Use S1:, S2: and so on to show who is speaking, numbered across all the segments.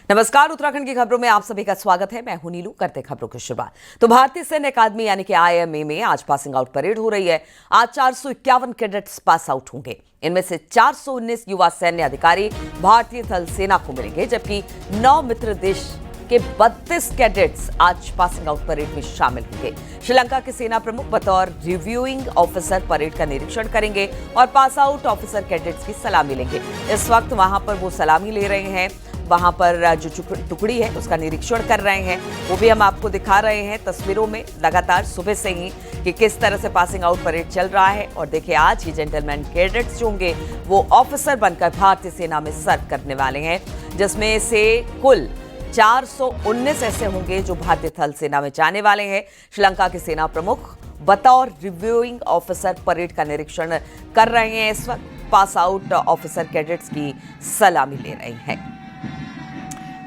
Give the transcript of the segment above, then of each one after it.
S1: नमस्कार, उत्तराखंड की खबरों में आप सभी का स्वागत है। मैं हूं नीलू। करते खबरों की शुरुआत। तो भारतीय सैन्य अकादमी यानी कि IMA में आज पासिंग आउट परेड हो रही है। आज 451 कैडेट्स पास आउट होंगे। इनमें से 419 युवा सैन्य अधिकारी भारतीय थल सेना को मिलेंगे, जबकि 9 मित्र देश के 32 कैडेट्स आज पासिंग आउट परेड में शामिल होंगे। श्रीलंका के सेना प्रमुख बतौर रिव्यूइंग ऑफिसर परेड का निरीक्षण करेंगे और पास आउट ऑफिसर कैडेट्स की सलामी लेंगे। इस वक्त वहां पर वो सलामी ले रहे हैं। वहां पर जो टुकड़ी है उसका निरीक्षण कर रहे हैं, वो भी हम आपको दिखा रहे हैं तस्वीरों में लगातार सुबह से ही कि किस तरह से पासिंग आउट परेड चल रहा है। और देखिए, आज ही जेंटलमैन कैडेट्स जो होंगे वो ऑफिसर बनकर भारतीय सेना में सर्व करने वाले हैं, जिसमें से कुल 419 ऐसे होंगे जो भारतीय थल सेना में जाने वाले हैं। श्रीलंका के सेना प्रमुख बतौर रिव्यूइंग ऑफिसर परेड का निरीक्षण कर रहे हैं। इस वक्त पास आउट ऑफिसर कैडेट्स की सलामी ले रहे हैं।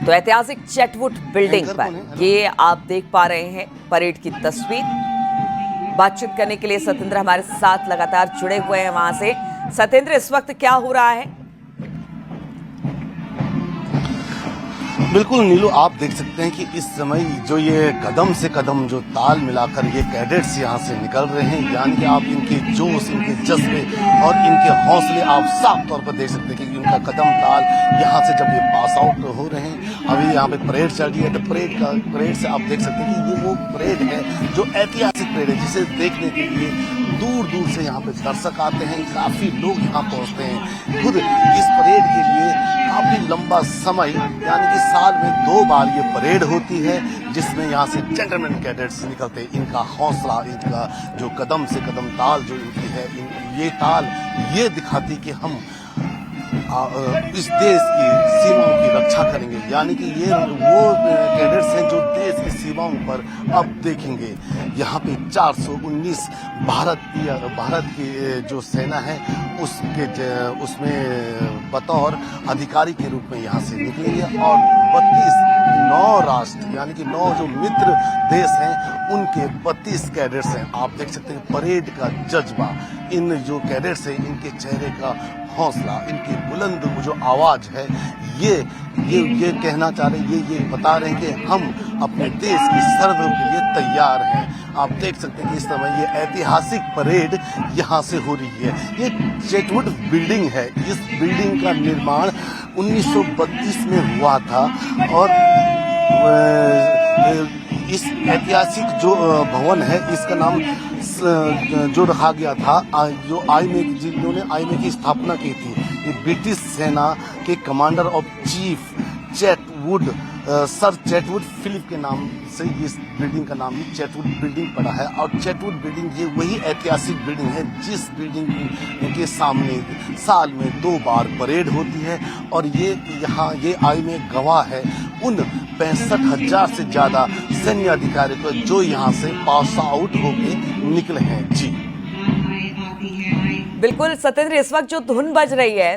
S1: तो ऐतिहासिक चैटवुड बिल्डिंग पर ये आप देख पा रहे हैं परेड की तस्वीर। बातचीत करने के लिए सतेंद्र हमारे साथ लगातार जुड़े हुए हैं वहां से। सतेंद्र, इस वक्त क्या हो रहा है?
S2: बिल्कुल नीलू, आप देख सकते हैं कि इस समय जो ये कदम से कदम जो ताल मिलाकर ये कैडेट्स यहाँ से निकल रहे हैं, यानी कि आप इनके जोश, इनके जज्बे और इनके हौसले आप साफ तौर पर देख सकते हैं कि उनका कदम ताल यहाँ से जब ये पास आउट हो रहे हैं। अभी यहाँ पे परेड चल रही है, तो परेड से आप देख सकते हैं कि ये वो परेड है जो ऐतिहासिक परेड है, जिसे देखने के लिए दूर दूर से यहाँ पे दर्शक आते हैं। काफी लोग यहाँ पहुँचते हैं खुद इस परेड के लिए। काफी लंबा समय, यानी कि साल में 2 बार ये परेड होती है, जिसमें यहाँ से जेंटलमैन कैडेट्स निकलते हैं। इनका हौसला, इनका जो कदम से कदम ताल जो इनकी है, ये ताल ये दिखाती कि हम इस देश की सीमाओं की रक्षा करेंगे। यानी कि ये वो कैडेट्स हैं जो देश की सीमाओं पर अब देखेंगे। यहाँ पे 419 भारत की जो सेना है उसमें बतौर अधिकारी के रूप में यहाँ से निकलेंगे और 9 राष्ट्र, यानी कि 9 जो मित्र देश हैं उनके 32 कैडेट्स हैं। आप देख सकते हैं परेड का जज्बा, इन जो कैडेट्स हैं इनके चेहरे का हौसला, इनकी बुलंद जो आवाज है, ये कहना चाह रहे हैं, ये बता रहे हैं कि हम अपने देश की सरहदों के लिए तैयार हैं। आप देख सकते हैं कि इस समय ये ऐतिहासिक परेड यहाँ से हो रही है। ये चैटवुड बिल्डिंग है। इस बिल्डिंग का निर्माण 1932 में हुआ था और इस ऐतिहासिक जो भवन है इसका नाम जो रखा गया था, जो जिन्होंने IMA की स्थापना की थी, ये ब्रिटिश सेना के commander of chief Chetwode, sir Chetwode Philip के नाम से इस बिल्डिंग का नाम ही चैटवुड बिल्डिंग पड़ा है। और चैटवुड बिल्डिंग ये वही ऐतिहासिक बिल्डिंग है जिस बिल्डिंग के सामने साल में 2 बार परेड होती है। और ये IMA गवाह है उन 65,000 से ज्यादा सैन्य अधिकारी को जो यहाँ से पास आउट होके निकले हैं। जी
S1: बिल्कुल सतेंद्र, इस वक्त जो धुन बज रही है,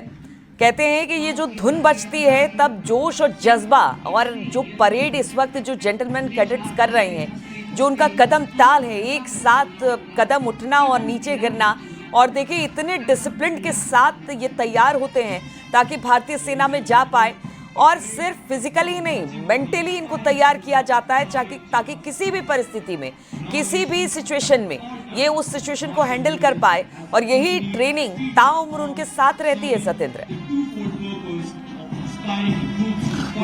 S1: कहते हैं कि ये जो धुन बजती है तब जोश और जज्बा और जो परेड इस वक्त जो जेंटलमैन कैडेट्स कर रहे हैं, जो उनका कदम ताल है, एक साथ कदम उठना और नीचे गिरना, और देखिए इतने डिसिप्लिन के साथ ये तैयार होते हैं ताकि भारतीय सेना में जा पाए। और सिर्फ फिजिकली नहीं, मेंटली इनको तैयार किया जाता है ताकि किसी भी परिस्थिति में, किसी भी सिचुएशन में ये उस सिचुएशन को हैंडल कर पाए। और यही ट्रेनिंग ताउम्र उनके साथ रहती है। सतेंद्र,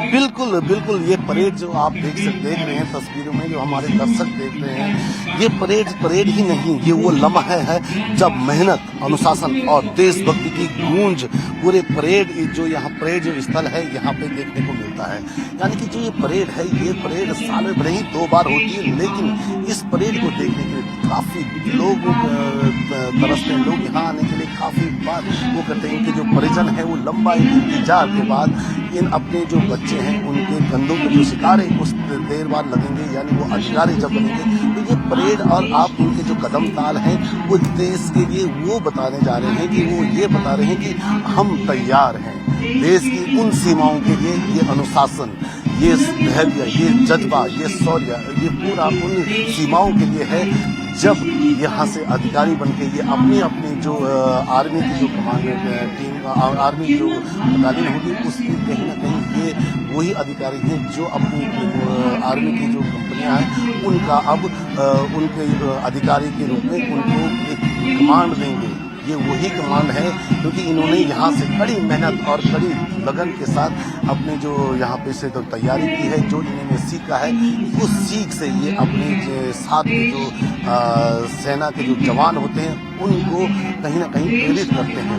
S2: बिल्कुल ये परेड जो आप देख रहे हैं तस्वीरों में, जो हमारे दर्शक देख रहे हैं, ये परेड ही नहीं, ये वो लम्हा है जब मेहनत, अनुशासन और देशभक्ति की गूंज पूरे परेड जो यहाँ परेड जो स्थल है यहाँ पे देखने को मिलता है। यानी कि जो ये परेड है, ये परेड साल में भले ही 2 बार होती है, लेकिन इस परेड को देखने के लिए काफी लोग तरसते हैं। लोग यहाँ आने के लिए काफी बार वो करते हैं कि जो परिजन है वो लंबा इंतजार के बाद इन अपने जो बच्चे हैं उनके कंधों पे जो सितारे कुछ देर बाद लगेंगे, यानी वो अधिकारी जब बनेंगे, तो ये परेड और आप उनके जो कदम ताल हैं वो देश के लिए वो बताने जा रहे हैं कि वो ये बता रहे हैं कि हम तैयार हैं देश की उन सीमाओं के लिए। ये अनुशासन, ये धैर्य, ये जज्बा, ये शौर्य, ये पूरा उन सीमाओं के लिए है जब यहाँ से अधिकारी बनके ये अपनी अपनी जो आर्मी की जो कमांड टीम, आर्मी जो बटालियन होगी, उसकी कहीं ना कहीं ये वही अधिकारी हैं जो अपनी आर्मी की जो कंपनियां हैं उनका अब उनके अधिकारी के रूप में उनको एक कमांड देंगे। ये वही कमांड है क्योंकि इन्होंने यहाँ से कड़ी मेहनत और कड़ी लगन के साथ अपने जो यहाँ पे से तो तैयारी की है, जो इन्होंने सीखा है उस सीख से ये अपने साथ के जो सेना के जो जवान होते हैं उनको कहीं ना कहीं प्रेरित करते हैं।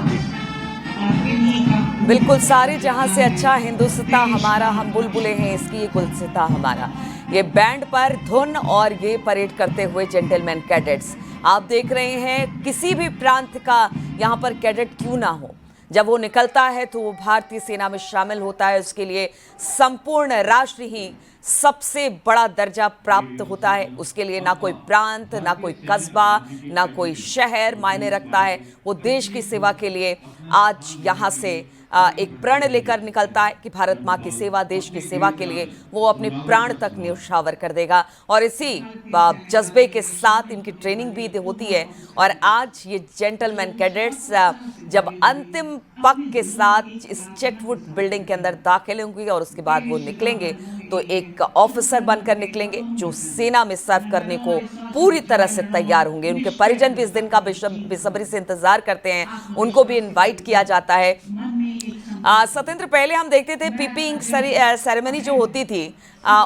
S1: बिल्कुल, सारे जहां से अच्छा हिंदुस्तान हमारा, हम बुलबुलें हैं इसकी, ये गुलसिता हमारा। ये बैंड पर धुन और ये परेड करते हुए जेंटलमैन कैडेट्स आप देख रहे हैं। किसी भी प्रांत का यहाँ पर कैडेट क्यों ना हो, जब वो निकलता है तो वो भारतीय सेना में शामिल होता है। उसके लिए संपूर्ण राष्ट्र ही सबसे बड़ा दर्जा प्राप्त होता है। उसके लिए ना कोई प्रांत, ना कोई कस्बा, ना कोई शहर मायने रखता है। वो देश की सेवा के लिए आज यहाँ से एक प्रण लेकर निकलता है कि भारत माँ की सेवा, देश की सेवा के लिए वो अपने प्राण तक न्यौछावर कर देगा। और इसी जज्बे के साथ इनकी ट्रेनिंग भी होती है। और आज ये जेंटलमैन कैडेट्स जब अंतिम पग के साथ इस चेकवुड बिल्डिंग के अंदर दाखिल होंगे और उसके बाद वो निकलेंगे तो एक ऑफिसर बनकर निकलेंगे जो सेना में सर्व करने को पूरी तरह से तैयार होंगे। उनके परिजन भी इस दिन का बेसब्री से इंतजार करते हैं, उनको भी इनवाइट किया जाता है। सत्येंद्र, पहले हम देखते थे पीपिंग सेरेमनी जो होती थी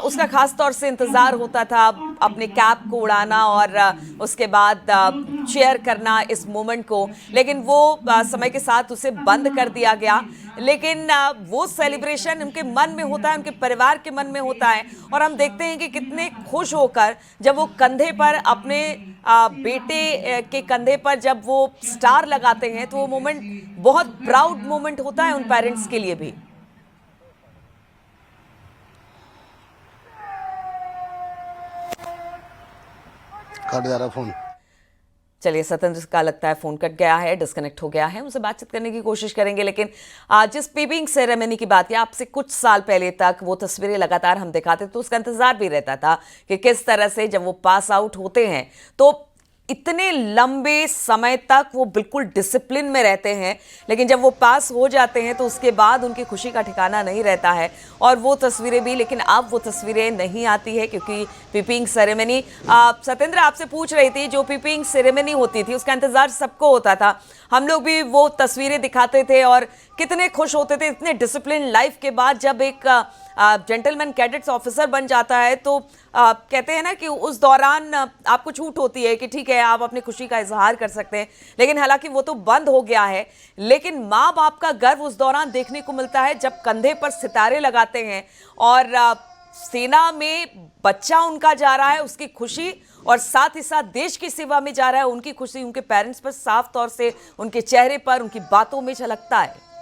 S1: उसका खास तौर से इंतजार होता था, अपने कैप को उड़ाना और उसके बाद चेयर करना इस मोमेंट को, लेकिन वो समय के साथ उसे बंद कर दिया गया। लेकिन वो सेलिब्रेशन उनके मन में होता है, उनके परिवार के मन में होता है। और हम देखते हैं कि कितने खुश होकर जब वो कंधे पर अपने बेटे के कंधे पर जब वो स्टार लगाते हैं तो वो मोमेंट बहुत प्राउड मोमेंट होता है उन पेरेंट्स के लिए भी।
S2: कट जा रहा फोन।
S1: चलिए, सत्येंद्र का लगता है फोन कट गया है, डिस्कनेक्ट हो गया है। उनसे बातचीत करने की कोशिश करेंगे। लेकिन जिस पीपिंग सेरेमनी की बात है, आपसे कुछ साल पहले तक वो तस्वीरें लगातार हम दिखाते तो उसका इंतजार भी रहता था कि किस तरह से जब वो पास आउट होते हैं तो इतने लंबे समय तक वो बिल्कुल डिसिप्लिन में रहते हैं, लेकिन जब वो पास हो जाते हैं तो उसके बाद उनकी खुशी का ठिकाना नहीं रहता है। और वो तस्वीरें भी, लेकिन अब वो तस्वीरें नहीं आती है क्योंकि पीपिंग सेरेमनी, सत्येंद्र आपसे पूछ रही थी, जो पीपिंग सेरेमनी होती थी उसका इंतजार सबको होता था। हम लोग भी वो तस्वीरें दिखाते थे और कितने खुश होते थे इतने डिसिप्लिन लाइफ के बाद जब एक जेंटलमैन कैडेट्स ऑफिसर बन जाता है तो कहते हैं ना कि उस दौरान आपको छूट होती है कि ठीक है आप अपनी खुशी का इजहार कर सकते हैं। लेकिन हालांकि वो तो बंद हो गया है, लेकिन माँ बाप का गर्व उस दौरान देखने को मिलता है जब कंधे पर सितारे लगाते हैं और सेना में बच्चा उनका जा रहा है, उसकी खुशी, और साथ ही साथ देश की सेवा में जा रहा है, उनकी खुशी उनके पेरेंट्स पर साफ तौर से उनके चेहरे पर, उनकी बातों में झलकता है।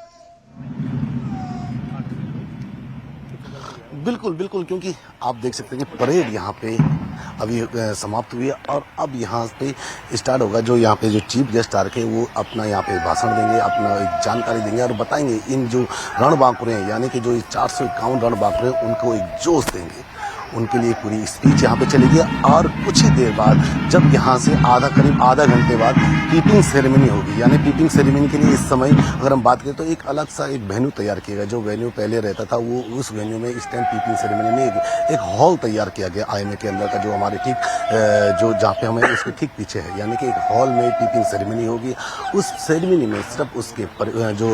S2: बिल्कुल बिल्कुल, क्योंकि आप देख सकते हैं कि परेड यहाँ पे अभी समाप्त हुई है और अब यहाँ पे स्टार्ट होगा। जो यहाँ पे जो चीफ गेस्ट आ रखे हैं वो अपना यहाँ पे भाषण देंगे, अपना एक जानकारी देंगे और बताएंगे इन जो रणबांकुरे हैं, यानी कि जो 451 रणबांकुरे हैं उनको एक जोश देंगे। उनके लिए पूरी स्पीच यहाँ पे चलेगी और कुछ ही देर बाद जब यहाँ से करीब आधा घंटे बाद पीपिंग सेरेमनी होगी। यानी पीपिंग सेरेमनी के लिए इस समय अगर हम बात करें तो एक अलग सा एक वेन्यू तैयार किया गया। जो वेन्यू पहले रहता था वो उस वेन्यू में इस टाइम पीपिंग सेरेमनी में एक हॉल तैयार किया गया IMA के अंदर का, जो हमारे ठीक जो जहाँ पे हमें उसके ठीक पीछे है। यानी कि एक हॉल में पीपिंग सेरेमनी होगी। उस सेरेमनी में सिर्फ उसके जो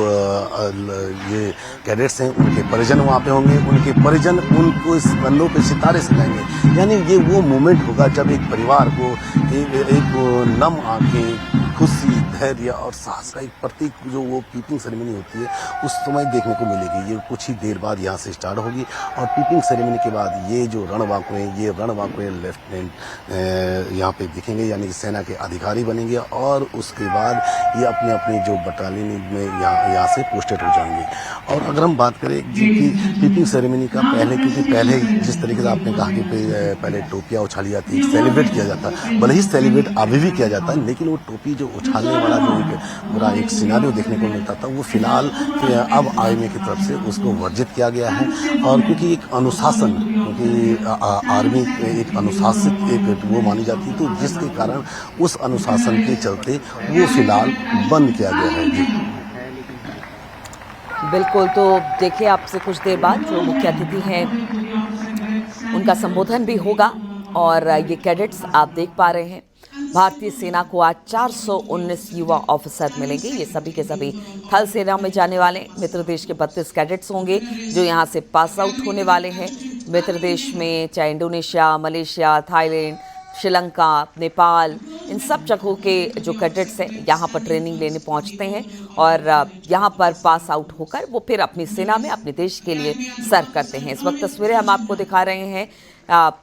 S2: ये कैडेट्स हैं उनके परिजन वहाँ पे होंगे। उनके परिजन उनको इस कंधों पे सितारे सजाएंगे। यानी ये वो मोमेंट होगा जब एक परिवार को एक नम आंखें, खुशी, धैर्य और साहस का एक प्रतीक जो वो पीपिंग सेरेमनी होती है उस समय देखने को मिलेगी। ये कुछ ही देर बाद यहाँ से स्टार्ट होगी और पीपिंग सेरेमनी के बाद ये जो रणबांकुरे हैं, ये रणबांकुरे लेफ्टिनेंट यहाँ पे दिखेंगे, यानी कि सेना के अधिकारी बनेंगे और उसके बाद ये अपने अपने जो बटालियन में यहाँ से पोस्टेड हो जाएंगे। और अगर हम बात करें कि पीपिंग सेरेमनी का पहले, क्योंकि पहले जिस तरीके से आपने कहा कि पहले टोपियाँ उछाली जाती, सेलिब्रेट किया जाता, भले ही सेलिब्रेट अभी भी किया जाता है, लेकिन वो टोपी जो उछालने वाला जो पूरा एक सिनारियो देखने को मिलता था वो फिलहाल अब IMA की तरफ से उसको वर्जित किया गया है। और क्योंकि एक अनुशासन, क्योंकि आर्मी एक अनुशासित एक वो मानी जाती है, तो जिसके कारण उस अनुशासन के चलते वो फिलहाल बंद किया गया है। जी
S1: बिल्कुल, तो देखिए आपसे कुछ देर बाद जो मुख्य अतिथि हैं उनका संबोधन भी होगा और ये कैडेट्स आप देख पा रहे हैं। भारतीय सेना को आज 419 युवा ऑफिसर मिलेंगे। ये सभी के सभी थल सेना में जाने वाले हैं। मित्र देश के 32 कैडेट्स होंगे जो यहाँ से पास आउट होने वाले हैं। मित्र देश में चाहे Indonesia, Malaysia, Thailand, Sri Lanka, Nepal, इन सब जगहों के जो कैडेट्स हैं यहाँ पर ट्रेनिंग लेने पहुँचते हैं और यहाँ पर पास आउट होकर वो फिर अपनी सेना में अपने देश के लिए सर्व करते हैं। इस वक्त तस्वीरें हम आपको दिखा रहे हैं।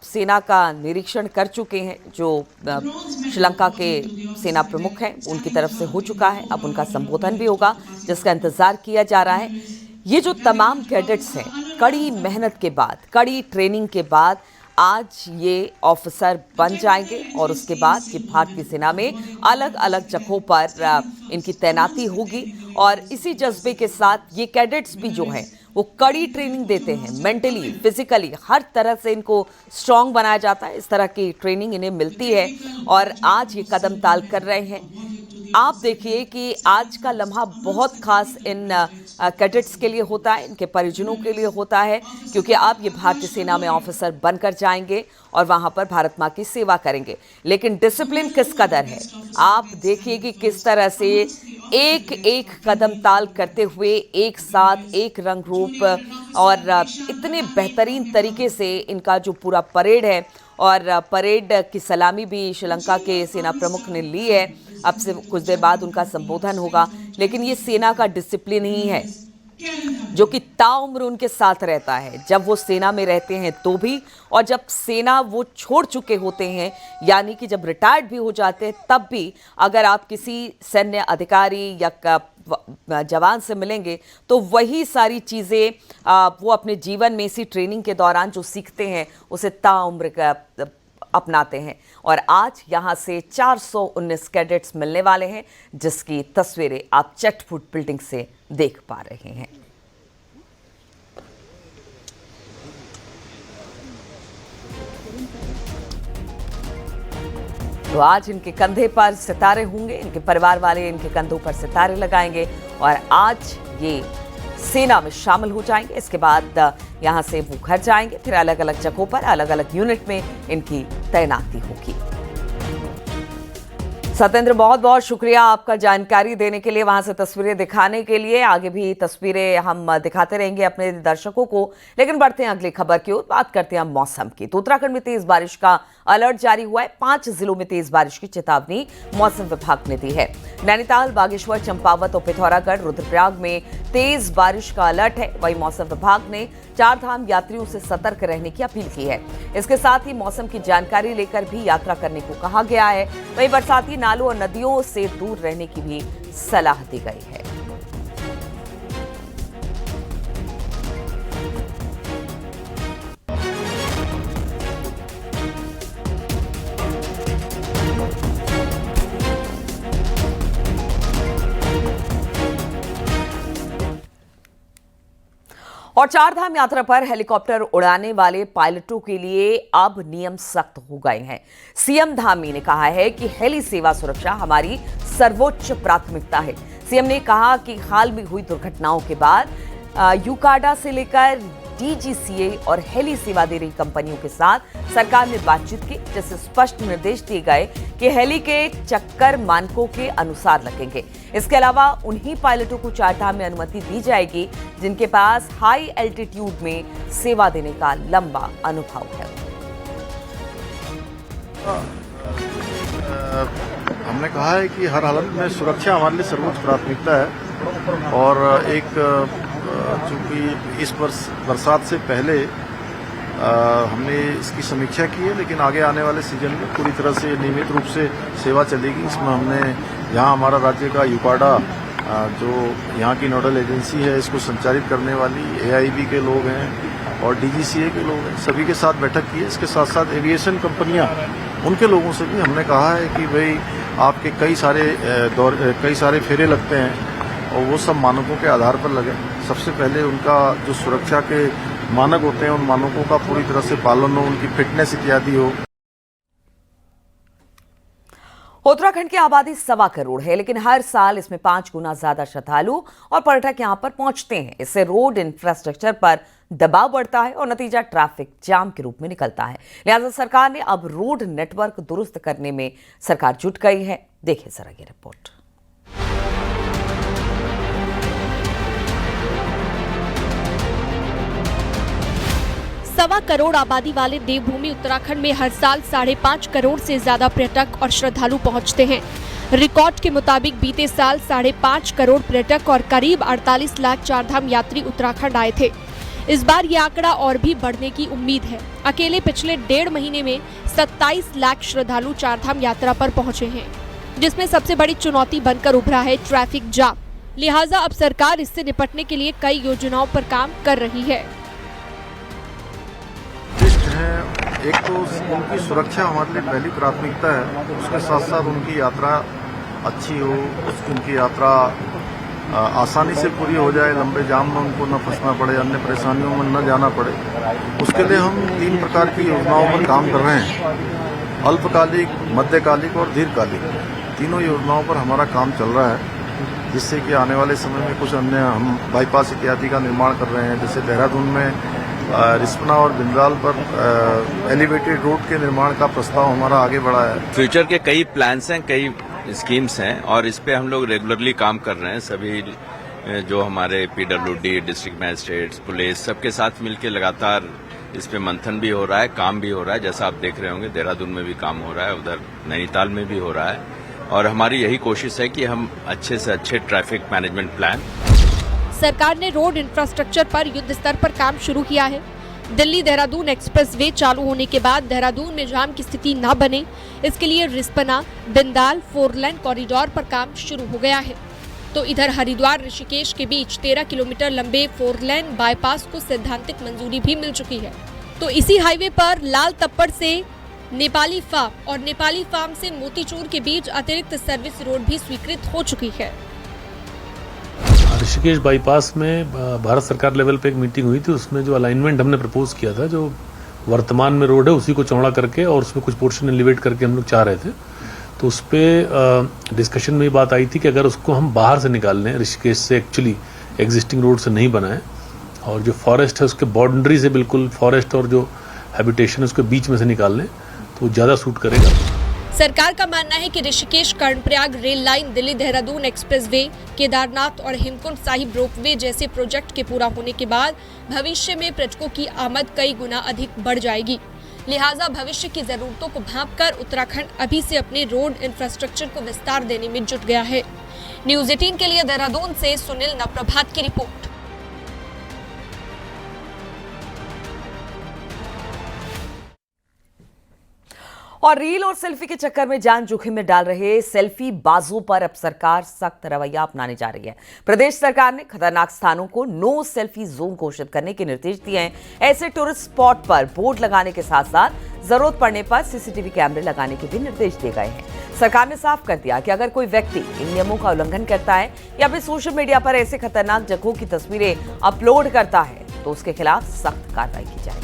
S1: सेना का निरीक्षण कर चुके हैं जो श्रीलंका के सेना प्रमुख हैं, उनकी तरफ से हो चुका है। अब उनका संबोधन भी होगा जिसका इंतजार किया जा रहा है। ये जो तमाम कैडेट्स हैं, कड़ी मेहनत के बाद, कड़ी ट्रेनिंग के बाद आज ये ऑफिसर बन जाएंगे और उसके बाद ये भारतीय सेना में अलग अलग जगहों पर इनकी तैनाती होगी। और इसी जज्बे के साथ ये कैडेट्स भी जो हैं वो कड़ी ट्रेनिंग देते हैं। मेंटली, फिजिकली, हर तरह से इनको स्ट्रांग बनाया जाता है। इस तरह की ट्रेनिंग इन्हें मिलती है और आज ये कदम ताल कर रहे हैं। आप देखिए कि आज का लम्हा बहुत खास इन कैडेट्स के लिए होता है, इनके परिजनों के लिए होता है, क्योंकि आप ये भारतीय सेना में ऑफिसर बनकर जाएंगे और वहां पर भारत माँ की सेवा करेंगे। लेकिन डिसिप्लिन किस कदर है, आप देखिए कि किस तरह से एक एक कदम ताल करते हुए एक साथ एक रंग रूप और इतने बेहतरीन तरीके से इनका जो पूरा परेड है, और परेड की सलामी भी श्रीलंका के सेना प्रमुख ने ली है। अब से कुछ देर बाद उनका संबोधन होगा। लेकिन ये सेना का डिसिप्लिन ही है जो कि ताउम्र उनके साथ रहता है, जब वो सेना में रहते हैं तो भी, और जब सेना वो छोड़ चुके होते हैं, यानी कि जब रिटायर्ड भी हो जाते हैं तब भी। अगर आप किसी सैन्य अधिकारी या जवान से मिलेंगे तो वही सारी चीज़ें वो अपने जीवन में इसी ट्रेनिंग के दौरान जो सीखते हैं उसे ताउम्र अपनाते हैं। और आज यहाँ से 419 कैडेट्स मिलने वाले हैं जिसकी तस्वीरें आप चटफुट बिल्डिंग से देख पा रहे हैं। तो आज इनके कंधे पर सितारे होंगे, इनके परिवार वाले इनके कंधों पर सितारे लगाएंगे और आज ये सेना में शामिल हो जाएंगे। इसके बाद यहाँ से वो घर जाएंगे, फिर अलग अलग जगहों पर अलग अलग यूनिट में इनकी तैनाती होगी। सत्येंद्र, बहुत बहुत शुक्रिया आपका जानकारी देने के लिए, वहां से तस्वीरें दिखाने के लिए। आगे भी तस्वीरें हम दिखाते रहेंगे अपने दर्शकों को। लेकिन बढ़ते हैं अगली खबर की ओर, बात करते हैं मौसम की। तो उत्तराखंड में तेज बारिश का अलर्ट जारी हुआ है। 5 जिलों में तेज बारिश की चेतावनी मौसम विभाग ने दी है। नैनीताल, बागेश्वर, चंपावत और पिथौरागढ़, रुद्रप्रयाग में तेज बारिश का अलर्ट है। वहीं मौसम विभाग ने 4 धाम यात्रियों से सतर्क रहने की अपील की है। इसके साथ ही मौसम की जानकारी लेकर भी यात्रा करने को कहा गया है। वहीं बरसाती नालों और नदियों से दूर रहने की भी सलाह दी गई है। और 4 धाम यात्रा पर हेलीकॉप्टर उड़ाने वाले पायलटों के लिए अब नियम सख्त हो गए हैं। सीएम धामी ने कहा है कि हेली सेवा सुरक्षा हमारी सर्वोच्च प्राथमिकता है। सीएम ने कहा कि हाल में हुई दुर्घटनाओं के बाद यूकाडा से लेकर डीजीसीए और हेली सेवा दे रही कंपनियों के साथ सरकार ने बातचीत की, जिससे स्पष्ट निर्देश दिए गए कि हेली के चक्कर मानकों के अनुसार लगेंगे। इसके अलावा उन्हीं पायलटों को 4 धाम में अनुमति दी जाएगी जिनके पास हाई एल्टीट्यूड में सेवा देने का लंबा अनुभव है।
S3: हमने कहा है कि हर हालत में सुरक्षा हमारे लिए सर्वोच्च प्राथमिकता है और एक चूंकि इस बरसात से पहले हमने इसकी समीक्षा की है, लेकिन आगे आने वाले सीजन में पूरी तरह से नियमित रूप से सेवा चलेगी। इसमें हमने यहाँ हमारा राज्य का यूकाडा जो यहाँ की नोडल एजेंसी है, इसको संचालित करने वाली एआईबी के लोग हैं और डीजीसीए के लोग हैं, सभी के साथ बैठक की है। इसके साथ साथ एविएशन कंपनियाँ, उनके लोगों से भी हमने कहा है कि भाई आपके कई सारे फेरे लगते हैं और वो सब मानकों के आधार पर लगे। सबसे पहले उनका जो सुरक्षा के मानक होते हैं, उन मानकों का पूरी तरह से पालन हो, उनकी फिटनेस इत्यादि हो।
S1: उत्तराखंड की आबादी 1.25 करोड़ है, लेकिन हर साल इसमें 5 गुना ज्यादा श्रद्धालु और पर्यटक यहां पर पहुंचते हैं। इससे रोड इंफ्रास्ट्रक्चर पर दबाव बढ़ता है और नतीजा ट्रैफिक जाम के रूप में निकलता है। लिहाजा सरकार ने अब रोड नेटवर्क दुरुस्त करने में सरकार जुट गई है। देखिए जरा ये रिपोर्ट।
S4: सवा करोड़ आबादी वाले देवभूमि उत्तराखंड में हर साल 5.5 करोड़ से ज्यादा पर्यटक और श्रद्धालु पहुंचते हैं। रिकॉर्ड के मुताबिक बीते साल 5.5 करोड़ पर्यटक और करीब 48 लाख चारधाम यात्री उत्तराखंड आए थे। इस बार ये आंकड़ा और भी बढ़ने की उम्मीद है। अकेले पिछले 1.5 महीने में 27 लाख श्रद्धालु चारधाम यात्रा पर पहुंचे हैं, जिसमें सबसे बड़ी चुनौती बनकर उभरा है ट्रैफिक जाम। लिहाजा अब सरकार इससे निपटने के लिए कई योजनाओं पर काम कर रही है।
S3: एक तो उनकी सुरक्षा हमारे लिए पहली प्राथमिकता है, उसके साथ साथ उनकी यात्रा अच्छी हो, उनकी यात्रा आसानी से पूरी हो जाए, लंबे जाम में उनको न फंसना पड़े, अन्य परेशानियों में न जाना पड़े। उसके लिए हम 3 प्रकार की योजनाओं पर काम कर रहे हैं। अल्पकालिक, मध्यकालिक और दीर्घकालिक, तीनों योजनाओं पर हमारा काम चल रहा है, जिससे कि आने वाले समय में कुछ अन्य हम बाईपास इत्यादि का निर्माण कर रहे हैं। जैसे देहरादून में रिस्पना और बिंद्राल पर एलिवेटेड रोड के निर्माण का प्रस्ताव हमारा आगे बढ़ा है।
S5: फ्यूचर के कई प्लान्स हैं, कई स्कीम्स हैं और इस पे हम लोग रेगुलरली काम कर रहे हैं। सभी जो हमारे पीडब्ल्यूडी, डिस्ट्रिक्ट मैजिस्ट्रेट्स, पुलिस, सबके साथ मिलकर लगातार इस पे मंथन भी हो रहा है, काम भी हो रहा है। जैसा आप देख रहे होंगे देहरादून में भी काम हो रहा है, उधर नैनीताल में भी हो रहा है और हमारी यही कोशिश है कि हम अच्छे से अच्छे ट्रैफिक मैनेजमेंट प्लान।
S4: सरकार ने रोड इंफ्रास्ट्रक्चर पर युद्ध स्तर पर काम शुरू किया है। दिल्ली देहरादून एक्सप्रेसवे चालू होने के बाद देहरादून में जाम की स्थिति न बने, इसके लिए रिस्पना बिंदाल 4 लेन कॉरिडोर पर काम शुरू हो गया है। तो इधर हरिद्वार ऋषिकेश के बीच 13 किलोमीटर लंबे 4 लेन बाईपास को सैद्धांतिक मंजूरी भी मिल चुकी है। तो इसी हाईवे पर लाल तप्पड़ से नेपाली फार्म और नेपाली फार्म से मोतीचूर के बीच अतिरिक्त सर्विस रोड भी स्वीकृत हो चुकी है।
S6: ऋषिकेश बाईपास में भारत सरकार लेवल पे एक मीटिंग हुई थी, उसमें जो अलाइनमेंट हमने प्रपोज किया था, जो वर्तमान में रोड है उसी को चौड़ा करके और उसमें कुछ पोर्शन एलिवेट करके हम लोग चाह रहे थे। तो उस पर डिस्कशन में ये बात आई थी कि अगर उसको हम बाहर से निकाल लें, ऋषिकेश से एक्चुअली एग्जिस्टिंग रोड से नहीं बनाए और जो फॉरेस्ट है उसके बाउंड्री से बिल्कुल फॉरेस्ट और जो हैबिटेशन है उसके बीच में से निकाल लें तो ज़्यादा सूट करेगा।
S4: सरकार का मानना है कि Rishikesh Karnaprayag rail line, Delhi Dehradun expressway, Kedarnath और हेमकुंड साहिब रोपवे जैसे प्रोजेक्ट के पूरा होने के बाद भविष्य में पर्यटकों की आमद कई गुना अधिक बढ़ जाएगी। लिहाजा भविष्य की जरूरतों को भांपकर उत्तराखंड अभी से अपने रोड इंफ्रास्ट्रक्चर को विस्तार देने में जुट गया है। न्यूज़ 18 के लिए देहरादून से सुनील नवप्रभात की रिपोर्ट।
S1: और रील और सेल्फी के चक्कर में जान जोखिम में डाल रहे सेल्फी बाजों पर अब सरकार सख्त रवैया अपनाने जा रही है। प्रदेश सरकार ने खतरनाक स्थानों को नो सेल्फी जोन घोषित करने के निर्देश दिए हैं। ऐसे टूरिस्ट स्पॉट पर बोर्ड लगाने के साथ साथ जरूरत पड़ने पर सीसीटीवी कैमरे लगाने के भी निर्देश दिए गए हैं। सरकार ने साफ कर दिया कि अगर कोई व्यक्ति इन नियमों का उल्लंघन करता है या फिर सोशल मीडिया पर ऐसे खतरनाक जगहों की तस्वीरें अपलोड करता है तो उसके खिलाफ सख्त कार्रवाई की जाएगी।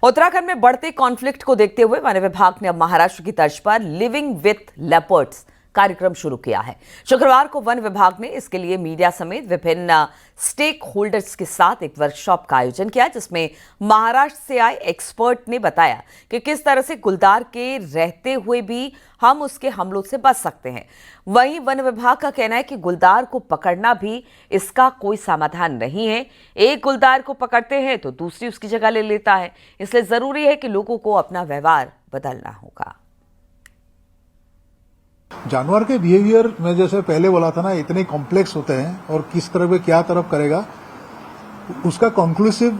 S1: उत्तराखंड में बढ़ते कॉन्फ्लिक्ट को देखते हुए वन विभाग ने अब महाराष्ट्र की तर्ज पर लिविंग विथ लेपर्ड्स कार्यक्रम शुरू किया है। शुक्रवार को वन विभाग ने इसके लिए मीडिया समेत विभिन्न स्टेक होल्डर्स के साथ एक वर्कशॉप का आयोजन किया, जिसमें महाराष्ट्र से आए एक्सपर्ट ने बताया कि किस तरह से गुलदार के रहते हुए भी हम उसके हमलों से बच सकते हैं। वहीं वन विभाग का कहना है कि गुलदार को पकड़ना भी इसका कोई समाधान नहीं है। एक गुलदार को पकड़ते हैं तो दूसरी उसकी जगह ले लेता है, इसलिए जरूरी है कि लोगों को अपना व्यवहार बदलना होगा।
S7: जानवर के बिहेवियर में जैसे पहले बोला था ना, इतने कॉम्प्लेक्स होते हैं और किस तरह पे क्या तरफ करेगा उसका कंक्लूसिव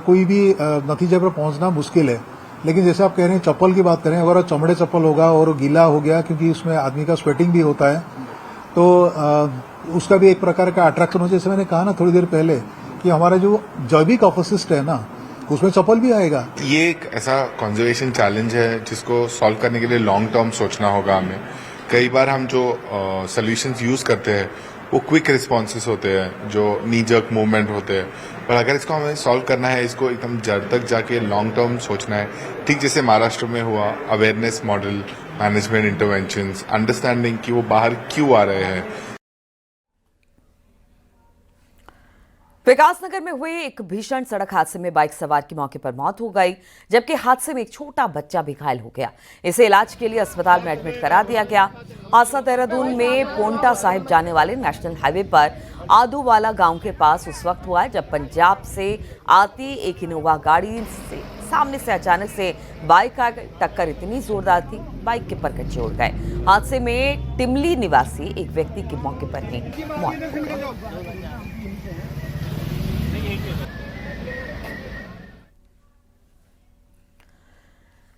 S7: कोई भी नतीजे पर पहुंचना मुश्किल है। लेकिन जैसे आप कह रहे हैं चप्पल की बात करें, अगर चमड़े चप्पल होगा और गीला हो गया क्योंकि उसमें आदमी का स्वेटिंग भी होता है तो उसका भी एक प्रकार का अट्रैक्शन हो। जैसे मैंने कहा ना थोड़ी देर पहले कि हमारा जो जैविक अपशिष्ट है ना उसमें चप्पल भी आएगा।
S8: ये एक ऐसा कंजर्वेशन चैलेंज है जिसको सॉल्व करने के लिए लॉन्ग टर्म सोचना होगा हमें। कई बार हम जो सॉल्यूशंस यूज करते हैं वो क्विक रिस्पॉन्सेस होते हैं, जो नी जर्क मूवमेंट होते हैं। पर अगर इसको हमें सॉल्व करना है, इसको एकदम जड़ तक जाके लॉन्ग टर्म सोचना है, ठीक जैसे महाराष्ट्र में हुआ, awareness model, management interventions, understanding कि वो बाहर क्यों आ रहे हैं।
S1: विकासनगर में हुए एक भीषण सड़क हादसे में बाइक सवार की मौके पर मौत हो गई, जबकि हादसे में एक छोटा बच्चा भी घायल हो गया। इसे इलाज के लिए अस्पताल में एडमिट करा दिया गया। हादसा देहरादून में पोंटा साहिब जाने वाले नेशनल हाईवे पर आदूवाला गांव के पास उस वक्त हुआ जब पंजाब से आती एक इनोवा गाड़ी से सामने से अचानक से बाइक आ गई। टक्कर इतनी जोरदार थी, बाइक के परखच्चे उड़ गए। हादसे में टिमली निवासी एक व्यक्ति की मौके पर ही मौत हो गई।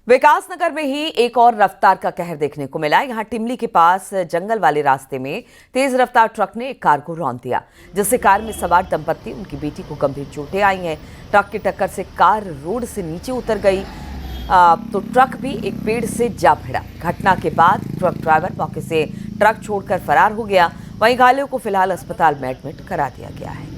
S1: विकासनगर में ही एक और रफ्तार का कहर देखने को मिला। यहां टिमली के पास जंगल वाले रास्ते में तेज रफ्तार ट्रक ने एक कार को रौंद दिया, जिससे कार में सवार दंपत्ति, उनकी बेटी को गंभीर चोटें आई हैं। ट्रक की टक्कर से कार रोड से नीचे उतर गई तो ट्रक भी एक पेड़ से जा भिड़ा। घटना के बाद ट्रक ड्राइवर मौके से ट्रक छोड़कर फरार हो गया। वहीं घायलों को फिलहाल अस्पताल में एडमिट करा दिया गया है।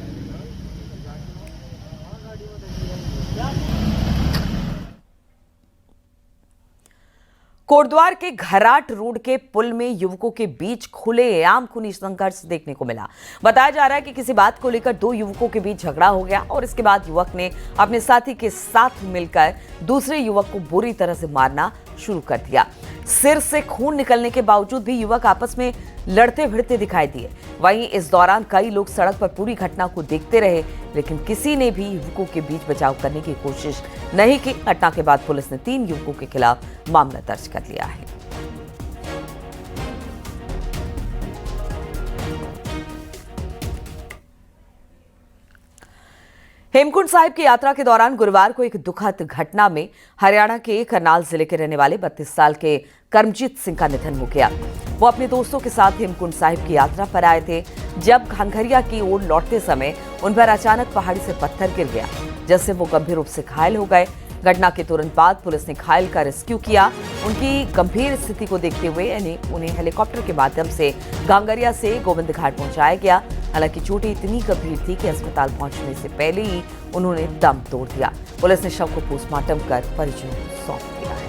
S1: कोटद्वार के घराट रोड के पुल में युवकों के बीच खुलेआम खूनी संघर्ष देखने को मिला। बताया जा रहा है कि किसी बात को लेकर दो युवकों के बीच झगड़ा हो गया और इसके बाद युवक ने अपने साथी के साथ मिलकर दूसरे युवक को बुरी तरह से मारना शुरू कर दिया। सिर से खून निकलने के बावजूद भी युवक आपस में लड़ते भिड़ते दिखाई दिए। वहीं इस दौरान कई लोग सड़क पर पूरी घटना को देखते रहे, लेकिन किसी ने भी युवकों के बीच बचाव करने की कोशिश नहीं की। घटना के बाद पुलिस ने 3 युवकों के खिलाफ मामला दर्ज कर लिया है। हेमकुंड साहिब की यात्रा के दौरान गुरुवार को एक दुखद घटना में हरियाणा के करनाल जिले के रहने वाले 32 साल के करमजीत सिंह का निधन हो गया। वो अपने दोस्तों के साथ हेमकुंड साहिब की यात्रा पर आए थे। जब घंघरिया की ओर लौटते समय उन पर अचानक पहाड़ी से पत्थर गिर गया, जिससे वो गंभीर रूप से घायल हो गए। घटना के तुरंत बाद पुलिस ने घायल का रेस्क्यू किया। उनकी गंभीर स्थिति को देखते हुए उन्हें हेलीकॉप्टर के माध्यम से घांघरिया से गोविंद घाट पहुंचाया गया। हालांकि चोटें इतनी गंभीर थी कि अस्पताल पहुंचने से पहले ही उन्होंने दम तोड़ दिया। पुलिस ने शव को पोस्टमार्टम कर परिजनों को सौंप दिया।